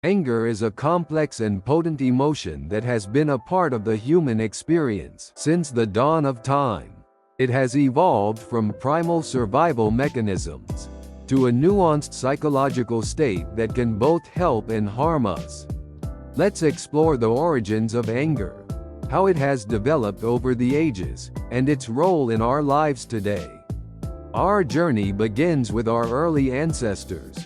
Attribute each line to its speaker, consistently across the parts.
Speaker 1: Anger is a complex and potent emotion that has been a part of the human experience since the dawn of time. It has evolved from primal survival mechanisms to a nuanced psychological state that can both help and harm us. Let's explore the origins of anger, how it has developed over the ages, and its role in our lives today. Our journey begins with our early ancestors.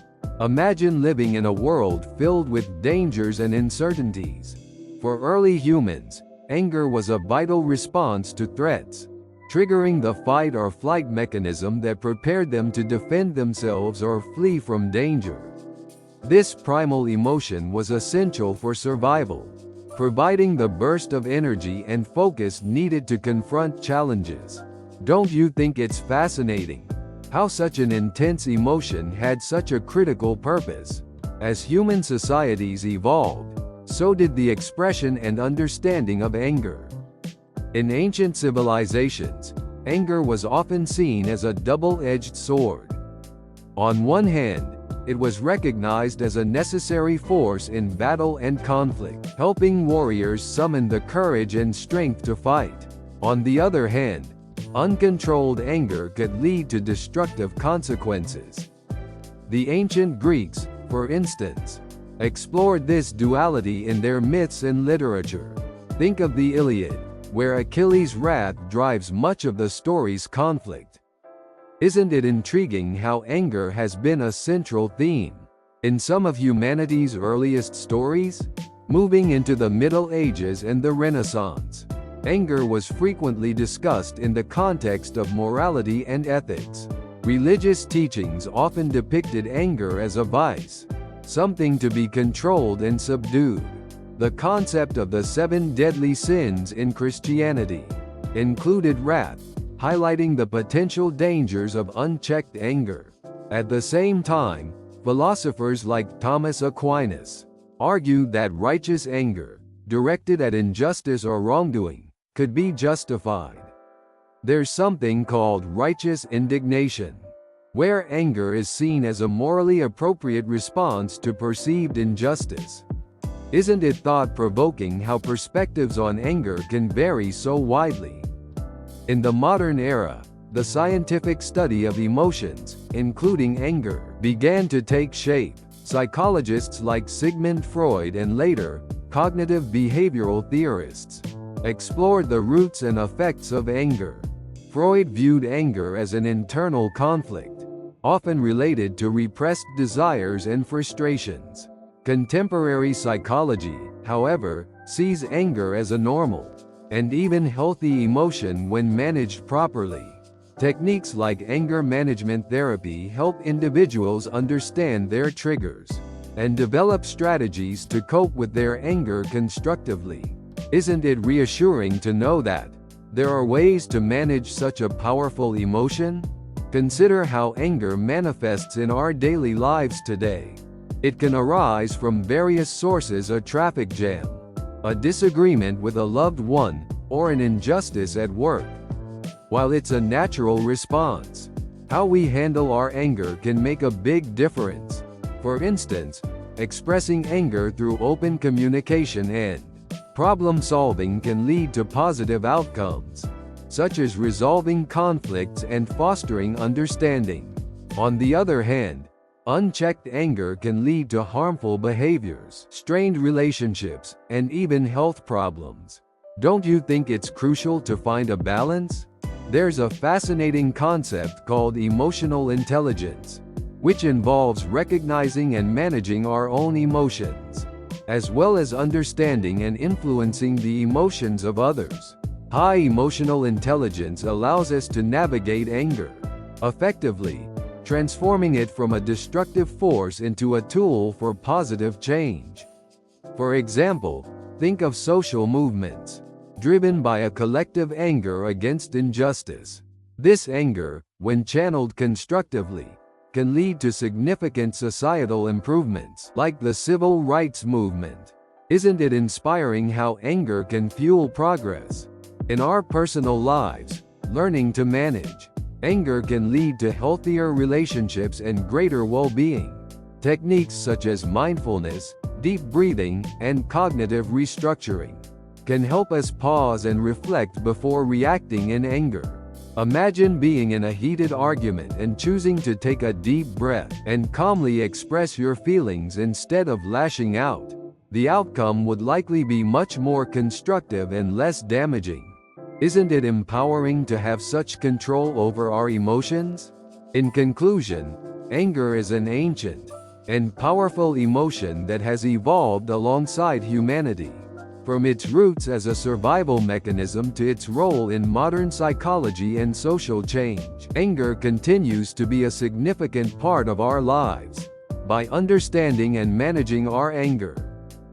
Speaker 1: Imagine living in a world filled with dangers and uncertainties. For early humans, anger was a vital response to threats, triggering the fight or flight mechanism that prepared them to defend themselves or flee from danger. This primal emotion was essential for survival, providing the burst of energy and focus needed to confront challenges. Don't you think it's fascinating how such an intense emotion had such a critical purpose? As human societies evolved, so did the expression and understanding of anger. In ancient civilizations, anger was often seen as a double-edged sword. On one hand, it was recognized as a necessary force in battle and conflict, helping warriors summon the courage and strength to fight. On the other hand, uncontrolled anger could lead to destructive consequences. The ancient Greeks, for instance, explored this duality in their myths and literature. Think of the Iliad, where Achilles' wrath drives much of the story's conflict. Isn't it intriguing how anger has been a central theme in some of humanity's earliest stories? Moving into the Middle Ages and the Renaissance, anger was frequently discussed in the context of morality and ethics. Religious teachings often depicted anger as a vice, something to be controlled and subdued. The concept of the 7 deadly sins in Christianity included wrath, highlighting the potential dangers of unchecked anger. At the same time, philosophers like Thomas Aquinas argued that righteous anger, directed at injustice or wrongdoing, could be justified. There's something called righteous indignation, where anger is seen as a morally appropriate response to perceived injustice. Isn't it thought-provoking how perspectives on anger can vary so widely? In the modern era, the scientific study of emotions, including anger, began to take shape. Psychologists like Sigmund Freud and later, cognitive behavioral theorists explored the roots and effects of anger. Freud viewed anger as an internal conflict, often related to repressed desires and frustrations. Contemporary psychology, however, sees anger as a normal and even healthy emotion when managed properly. Techniques like anger management therapy help individuals understand their triggers and develop strategies to cope with their anger constructively. Isn't it reassuring to know that there are ways to manage such a powerful emotion? Consider how anger manifests in our daily lives today. It can arise from various sources: a traffic jam, a disagreement with a loved one, or an injustice at work. While it's a natural response, how we handle our anger can make a big difference. For instance, expressing anger through open communication and problem solving can lead to positive outcomes, such as resolving conflicts and fostering understanding. On the other hand, unchecked anger can lead to harmful behaviors, strained relationships, and even health problems. Don't you think it's crucial to find a balance? There's a fascinating concept called emotional intelligence, which involves recognizing and managing our own emotions, as well as understanding and influencing the emotions of others. High emotional intelligence allows us to navigate anger effectively, transforming it from a destructive force into a tool for positive change. For example, think of social movements driven by a collective anger against injustice. This anger, when channeled constructively, can lead to significant societal improvements, like the civil rights movement. Isn't it inspiring how anger can fuel progress? In our personal lives, learning to manage anger can lead to healthier relationships and greater well-being. Techniques such as mindfulness, deep breathing, and cognitive restructuring can help us pause and reflect before reacting in anger. Imagine being in a heated argument and choosing to take a deep breath and calmly express your feelings instead of lashing out. The outcome would likely be much more constructive and less damaging. Isn't it empowering to have such control over our emotions? In conclusion, anger is an ancient and powerful emotion that has evolved alongside humanity. From its roots as a survival mechanism to its role in modern psychology and social change, anger continues to be a significant part of our lives. By understanding and managing our anger,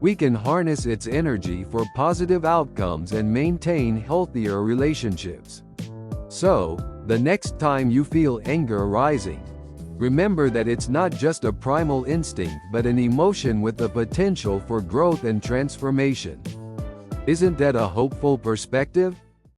Speaker 1: we can harness its energy for positive outcomes and maintain healthier relationships. So, the next time you feel anger rising, remember that it's not just a primal instinct but an emotion with the potential for growth and transformation. Isn't that a hopeful perspective?